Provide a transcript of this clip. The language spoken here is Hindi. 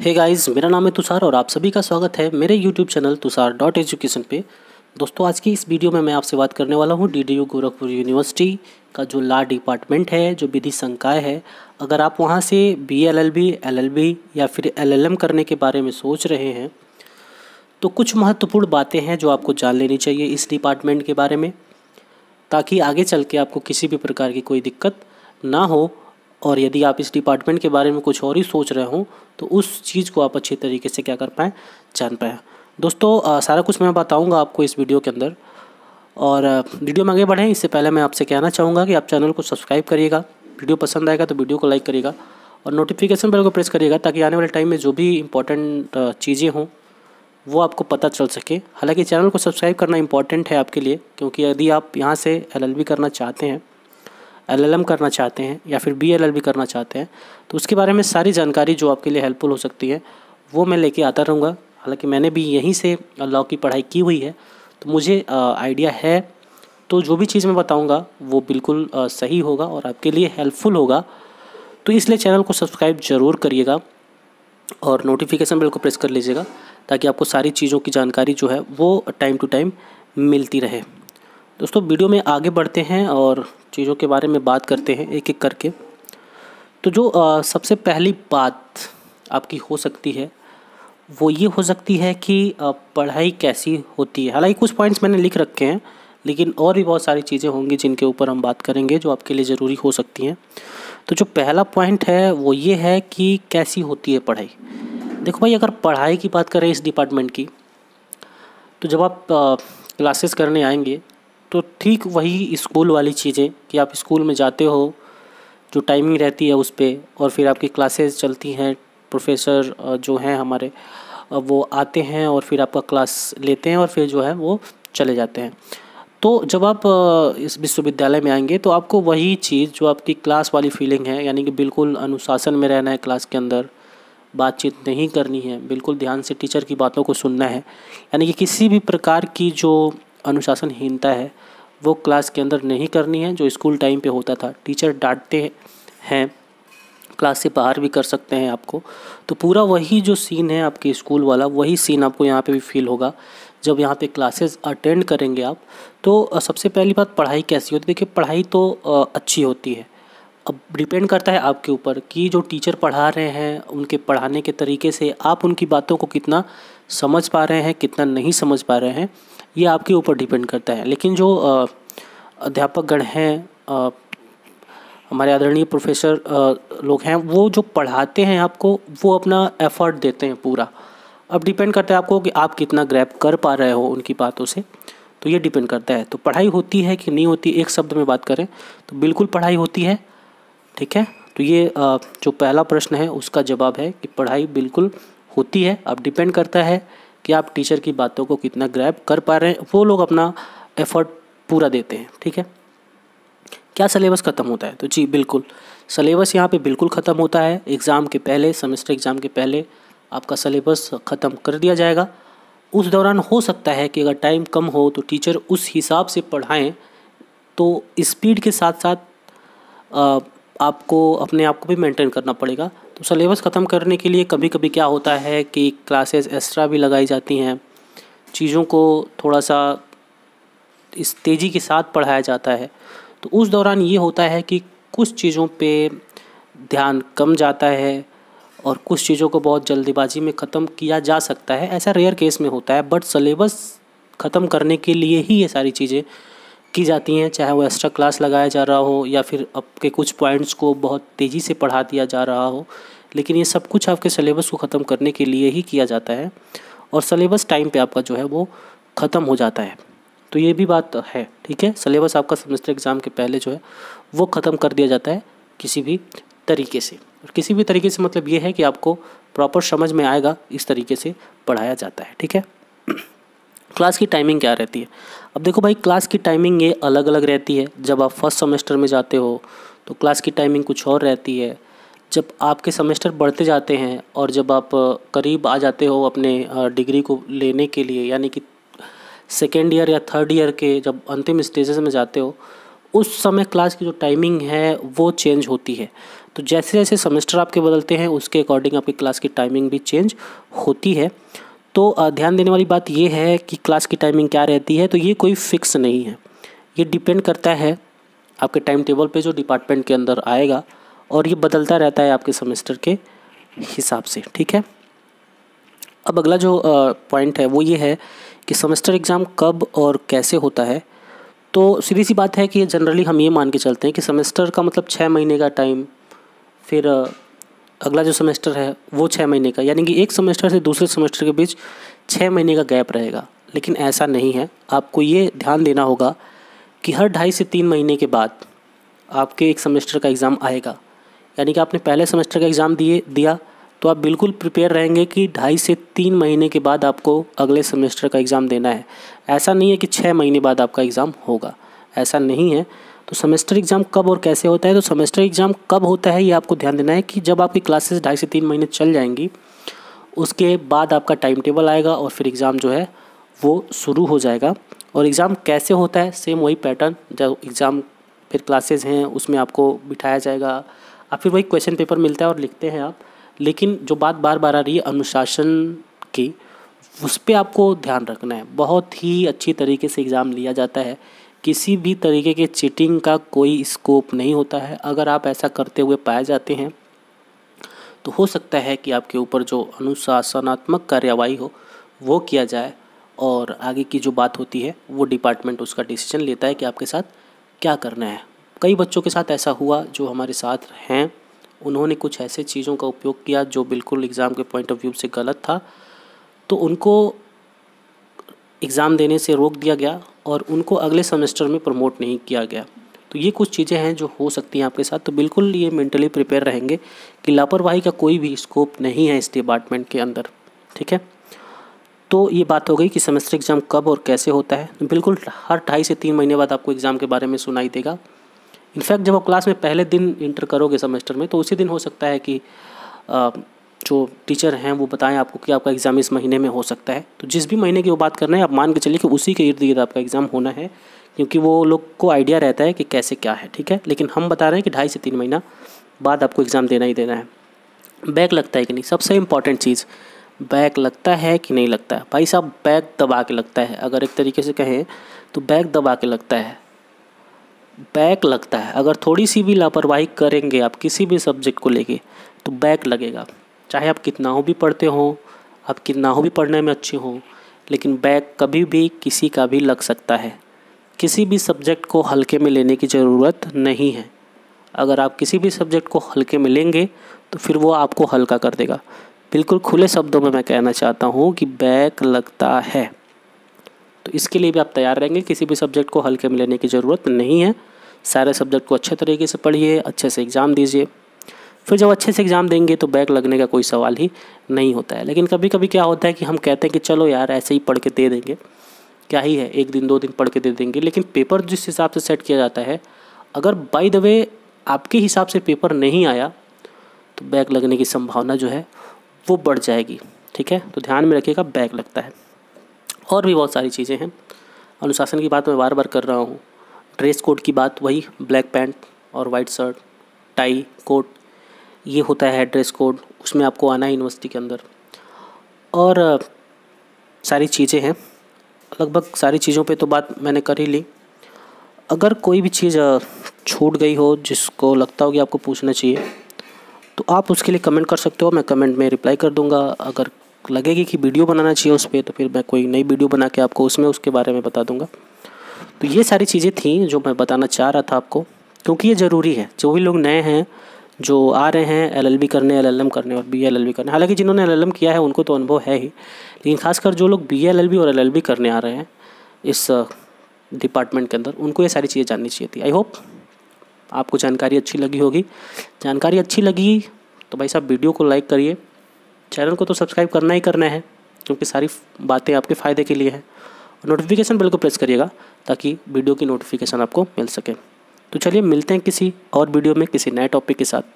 हे गाइस, मेरा नाम है तुषार और आप सभी का स्वागत है मेरे YouTube channel Tushar dot education पे। दोस्तों, आज की इस वीडियो में मैं आपसे बात करने वाला हूँ डीडीयू गोरखपुर यूनिवर्सिटी का जो लॉ डिपार्टमेंट है, जो विधि संकाय है। अगर आप वहाँ से बीएलएलबी, एलएलबी या फिर एलएलएम करने के बारे में सोच रहे हैं तो कुछ महत्वपूर्ण बातें हैं जो आपको जान लेनी चाहिए इस डिपार्टमेंट के बारे में, ताकि आगे चल के आपको किसी भी प्रकार की कोई दिक्कत ना हो। और यदि आप इस डिपार्टमेंट के बारे में कुछ और ही सोच रहे हो तो उस चीज़ को आप अच्छी तरीके से क्या कर पाएँ, जान पाएँ। दोस्तों, सारा कुछ मैं बताऊंगा आपको इस वीडियो के अंदर। और वीडियो में आगे बढ़ें इससे पहले मैं आपसे कहना चाहूँगा कि आप चैनल को सब्सक्राइब करिएगा, वीडियो पसंद आएगा तो वीडियो को लाइक करिएगा और नोटिफिकेशन बेल को प्रेस करिएगा, ताकि आने वाले टाइम में जो भी इंपॉर्टेंट चीज़ें हों वो आपको पता चल सके। हालांकि चैनल को सब्सक्राइब करना इंपॉर्टेंट है आपके लिए, क्योंकि यदि आप यहाँ से एलएलबी करना चाहते हैं, एलएलएम करना चाहते हैं या फिर बीएलएलबी करना चाहते हैं तो उसके बारे में सारी जानकारी जो आपके लिए हेल्पफुल हो सकती है वो मैं लेके आता रहूँगा। हालांकि मैंने भी यहीं से लॉ की पढ़ाई की हुई है तो मुझे आइडिया है, तो जो भी चीज़ मैं बताऊँगा वो बिल्कुल सही होगा और आपके लिए हेल्पफुल होगा। तो इसलिए चैनल को सब्सक्राइब ज़रूर करिएगा और नोटिफिकेशन बेल को प्रेस कर लीजिएगा, ताकि आपको सारी चीज़ों की जानकारी जो है वो टाइम टू टाइम मिलती रहे। दोस्तों, वीडियो में आगे बढ़ते हैं और चीज़ों के बारे में बात करते हैं एक एक करके। तो जो सबसे पहली बात आपकी हो सकती है वो ये हो सकती है कि पढ़ाई कैसी होती है। हालांकि कुछ पॉइंट्स मैंने लिख रखे हैं, लेकिन और भी बहुत सारी चीज़ें होंगी जिनके ऊपर हम बात करेंगे जो आपके लिए ज़रूरी हो सकती हैं। तो जो पहला पॉइंट है वो ये है कि कैसी होती है पढ़ाई। देखो भाई, अगर पढ़ाई की बात करें इस डिपार्टमेंट की, तो जब आप क्लासेस करने आएंगे तो ठीक वही स्कूल वाली चीज़ें कि आप स्कूल में जाते हो, जो टाइमिंग रहती है उस पर, और फिर आपकी क्लासेस चलती हैं। प्रोफेसर जो हैं हमारे वो आते हैं और फिर आपका क्लास लेते हैं और फिर जो है वो चले जाते हैं। तो जब आप इस विश्वविद्यालय में आएंगे तो आपको वही चीज़ जो आपकी क्लास वाली फीलिंग है, यानी कि बिल्कुल अनुशासन में रहना है, क्लास के अंदर बातचीत नहीं करनी है, बिल्कुल ध्यान से टीचर की बातों को सुनना है। यानी कि किसी भी प्रकार की जो अनुशासनहीनता है वो क्लास के अंदर नहीं करनी है, जो स्कूल टाइम पे होता था। टीचर डांटते हैं, क्लास से बाहर भी कर सकते हैं आपको। तो पूरा वही जो सीन है आपके स्कूल वाला, वही सीन आपको यहाँ पे भी फील होगा जब यहाँ पे क्लासेस अटेंड करेंगे आप। तो सबसे पहली बात, पढ़ाई कैसी होती है। देखिए, पढ़ाई तो अच्छी होती है। अब डिपेंड करता है आपके ऊपर कि जो टीचर पढ़ा रहे हैं उनके पढ़ाने के तरीके से आप उनकी बातों को कितना समझ पा रहे हैं, कितना नहीं समझ पा रहे हैं, ये आपके ऊपर डिपेंड करता है। लेकिन जो अध्यापकगण हैं, हमारे आदरणीय प्रोफेसर लोग हैं, वो जो पढ़ाते हैं आपको वो अपना एफ़र्ट देते हैं पूरा। अब डिपेंड करता है आपको कि आप कितना ग्रैब कर पा रहे हो उनकी बातों से, तो ये डिपेंड करता है। तो पढ़ाई होती है कि नहीं होती, एक शब्द में बात करें तो बिल्कुल पढ़ाई होती है। ठीक है, तो ये जो पहला प्रश्न है उसका जवाब है कि पढ़ाई बिल्कुल होती है। अब डिपेंड करता है कि आप टीचर की बातों को कितना ग्रैब कर पा रहे हैं, वो लोग अपना एफ़र्ट पूरा देते हैं। ठीक है, क्या सिलेबस ख़त्म होता है? तो जी बिल्कुल, सिलेबस यहाँ पे बिल्कुल ख़त्म होता है। एग्ज़ाम के पहले, सेमेस्टर एग्ज़ाम के पहले आपका सिलेबस ख़त्म कर दिया जाएगा। उस दौरान हो सकता है कि अगर टाइम कम हो तो टीचर उस हिसाब से पढ़ाएं, तो स्पीड के साथ साथ आपको अपने आप को भी मेंटेन करना पड़ेगा। तो सिलेबस ख़त्म करने के लिए कभी कभी क्या होता है कि क्लासेस एक्स्ट्रा भी लगाई जाती हैं, चीज़ों को थोड़ा सा इस तेज़ी के साथ पढ़ाया जाता है। तो उस दौरान ये होता है कि कुछ चीज़ों पे ध्यान कम जाता है और कुछ चीज़ों को बहुत जल्दीबाजी में ख़त्म किया जा सकता है। ऐसा रेयर केस में होता है, बट सिलेबस ख़त्म करने के लिए ही ये सारी चीज़ें की जाती हैं, चाहे वो एक्स्ट्रा क्लास लगाया जा रहा हो या फिर आपके कुछ पॉइंट्स को बहुत तेज़ी से पढ़ा दिया जा रहा हो। लेकिन ये सब कुछ आपके सिलेबस को ख़त्म करने के लिए ही किया जाता है और सिलेबस टाइम पे आपका जो है वो ख़त्म हो जाता है। तो ये भी बात है। ठीक है, सिलेबस आपका सेमेस्टर एग्ज़ाम के पहले जो है वो ख़त्म कर दिया जाता है किसी भी तरीके से। और किसी भी तरीके से मतलब ये है कि आपको प्रॉपर समझ में आएगा, इस तरीके से पढ़ाया जाता है। ठीक है, क्लास की टाइमिंग क्या रहती है? अब देखो भाई, क्लास की टाइमिंग ये अलग अलग रहती है। जब आप फर्स्ट सेमेस्टर में जाते हो तो क्लास की टाइमिंग कुछ और रहती है। जब आपके सेमेस्टर बढ़ते जाते हैं और जब आप करीब आ जाते हो अपने डिग्री को लेने के लिए, यानी कि सेकेंड ईयर या थर्ड ईयर के जब अंतिम स्टेजेस में जाते हो, उस समय क्लास की जो टाइमिंग है वो चेंज होती है। तो जैसे जैसे सेमेस्टर आपके बदलते हैं उसके अकॉर्डिंग आपकी क्लास की टाइमिंग भी चेंज होती है। तो ध्यान देने वाली बात ये है कि क्लास की टाइमिंग क्या रहती है, तो ये कोई फिक्स नहीं है, ये डिपेंड करता है आपके टाइम टेबल पे जो डिपार्टमेंट के अंदर आएगा, और ये बदलता रहता है आपके सेमेस्टर के हिसाब से। ठीक है, अब अगला जो पॉइंट है वो ये है कि सेमेस्टर एग्ज़ाम कब और कैसे होता है। तो सीधी सी बात है कि जनरली हम ये मान के चलते हैं कि सेमेस्टर का मतलब 6 महीने का टाइम, फिर अगला जो सेमेस्टर है वो 6 महीने का, यानी कि एक सेमेस्टर से दूसरे सेमेस्टर के बीच 6 महीने का गैप रहेगा। लेकिन ऐसा नहीं है, आपको ये ध्यान देना होगा कि हर 2.5 से 3 महीने के बाद आपके एक सेमेस्टर का एग्ज़ाम आएगा। यानी कि आपने पहले सेमेस्टर का एग्ज़ाम दिया तो आप बिल्कुल प्रिपेयर रहेंगे कि 2.5 से 3 महीने के बाद आपको अगले सेमेस्टर का एग्ज़ाम देना है। ऐसा नहीं है कि 6 महीने बाद आपका एग्ज़ाम होगा, ऐसा नहीं है। तो सेमेस्टर एग्ज़ाम कब और कैसे होता है, तो सेमेस्टर एग्ज़ाम कब होता है ये आपको ध्यान देना है कि जब आपकी क्लासेस 2.5 से 3 महीने चल जाएंगी, उसके बाद आपका टाइम टेबल आएगा और फिर एग्ज़ाम जो है वो शुरू हो जाएगा। और एग्ज़ाम कैसे होता है, सेम वही पैटर्न, जब एग्ज़ाम फिर क्लासेस हैं उसमें आपको बिठाया जाएगा, आप फिर वही क्वेश्चन पेपर मिलता है और लिखते हैं आप। लेकिन जो बात बार बार आ रही है अनुशासन की, उस पर आपको ध्यान रखना है। बहुत ही अच्छी तरीके से एग्ज़ाम लिया जाता है, किसी भी तरीके के चीटिंग का कोई स्कोप नहीं होता है। अगर आप ऐसा करते हुए पाए जाते हैं तो हो सकता है कि आपके ऊपर जो अनुशासनात्मक कार्यवाही हो वो किया जाए, और आगे की जो बात होती है वो डिपार्टमेंट उसका डिसीजन लेता है कि आपके साथ क्या करना है। कई बच्चों के साथ ऐसा हुआ जो हमारे साथ हैं, उन्होंने कुछ ऐसे चीज़ों का उपयोग किया जो बिल्कुल एग्ज़ाम के पॉइंट ऑफ व्यू से गलत था, तो उनको एग्ज़ाम देने से रोक दिया गया और उनको अगले सेमेस्टर में प्रमोट नहीं किया गया। तो ये कुछ चीज़ें हैं जो हो सकती हैं आपके साथ, तो बिल्कुल ये मेंटली प्रिपेयर रहेंगे कि लापरवाही का कोई भी स्कोप नहीं है इस डिपार्टमेंट के अंदर। ठीक है, तो ये बात हो गई कि सेमेस्टर एग्ज़ाम कब और कैसे होता है। बिल्कुल हर 2.5 से 3 महीने बाद आपको एग्ज़ाम के बारे में सुनाई देगा। इनफैक्ट जब आप क्लास में पहले दिन इंटर करोगे सेमेस्टर में, तो उसी दिन हो सकता है कि जो टीचर हैं वो बताएं आपको कि आपका एग्ज़ाम इस महीने में हो सकता है। तो जिस भी महीने की वो बात कर रहे हैं आप मान के चलिए कि उसी के इर्द गिर्द आपका एग्ज़ाम होना है, क्योंकि वो लोग को आइडिया रहता है कि कैसे क्या है। ठीक है, लेकिन हम बता रहे हैं कि 2.5 से 3 महीना बाद आपको एग्ज़ाम देना ही देना है। बैक लगता है कि नहीं, सबसे इम्पॉर्टेंट चीज़, बैक लगता है कि नहीं लगता है। भाई साहब बैक दबा के लगता है, अगर एक तरीके से कहें तो बैक दबा के लगता है, बैक लगता है। अगर थोड़ी सी भी लापरवाही करेंगे आप किसी भी सब्जेक्ट को लेके तो बैक लगेगा। चाहे आप कितना हो भी पढ़ते हो, आप कितना हो भी पढ़ने में अच्छे हो, लेकिन बैक कभी भी किसी का भी लग सकता है। किसी भी सब्जेक्ट को हल्के में लेने की ज़रूरत नहीं है। अगर आप किसी भी सब्जेक्ट को हल्के में लेंगे तो फिर वो आपको हल्का कर देगा। बिल्कुल खुले शब्दों में मैं कहना चाहता हूँ कि बैक लगता है, तो इसके लिए भी आप तैयार रहेंगे। किसी भी सब्जेक्ट को हल्के में लेने की ज़रूरत नहीं है, सारे सब्जेक्ट को अच्छे तरीके से पढ़िए, अच्छे से एग्ज़ाम दीजिए। फिर जब अच्छे से एग्ज़ाम देंगे तो बैक लगने का कोई सवाल ही नहीं होता है। लेकिन कभी कभी क्या होता है कि हम कहते हैं कि चलो यार ऐसे ही पढ़ के दे देंगे, क्या ही है, 1 दिन 2 दिन पढ़ के दे देंगे। लेकिन पेपर जिस हिसाब से सेट किया जाता है, अगर बाय द वे आपके हिसाब से पेपर नहीं आया तो बैक लगने की संभावना जो है वो बढ़ जाएगी। ठीक है, तो ध्यान में रखिएगा बैक लगता है। और भी बहुत सारी चीज़ें हैं। अनुशासन की बात मैं बार बार कर रहा हूँ। ड्रेस कोड की बात वही, ब्लैक पैंट और वाइट शर्ट, टाई, कोट, ये होता है ड्रेस कोड, उसमें आपको आना है यूनिवर्सिटी के अंदर। और सारी चीज़ें हैं, लगभग सारी चीज़ों पे तो बात मैंने कर ही ली। अगर कोई भी चीज़ छूट गई हो जिसको लगता हो कि आपको पूछना चाहिए तो आप उसके लिए कमेंट कर सकते हो, मैं कमेंट में रिप्लाई कर दूंगा। अगर लगेगी कि वीडियो बनाना चाहिए उस पर तो फिर मैं कोई नई वीडियो बना के आपको उसमें उसके बारे में बता दूंगा। तो ये सारी चीज़ें थी जो मैं बताना चाह रहा था आपको, क्योंकि ये ज़रूरी है। जो भी लोग नए हैं जो आ रहे हैं LLB करने, LLM करने और BA LLB करने, हालांकि जिन्होंने LLM किया है उनको तो अनुभव है ही, लेकिन खासकर जो लोग BA LLB और LLB करने आ रहे हैं इस डिपार्टमेंट के अंदर, उनको ये सारी चीज़ें जाननी चाहिए थी। आई होप आपको जानकारी अच्छी लगी होगी। जानकारी अच्छी लगी तो भाई साहब वीडियो को लाइक करिए, चैनल को तो सब्सक्राइब करना ही करना है, क्योंकि सारी बातें आपके फ़ायदे के लिए हैं। और नोटिफिकेशन बेल को प्रेस करिएगा ताकि वीडियो की नोटिफिकेशन आपको मिल सके। तो चलिए मिलते हैं किसी और वीडियो में किसी नए टॉपिक के साथ।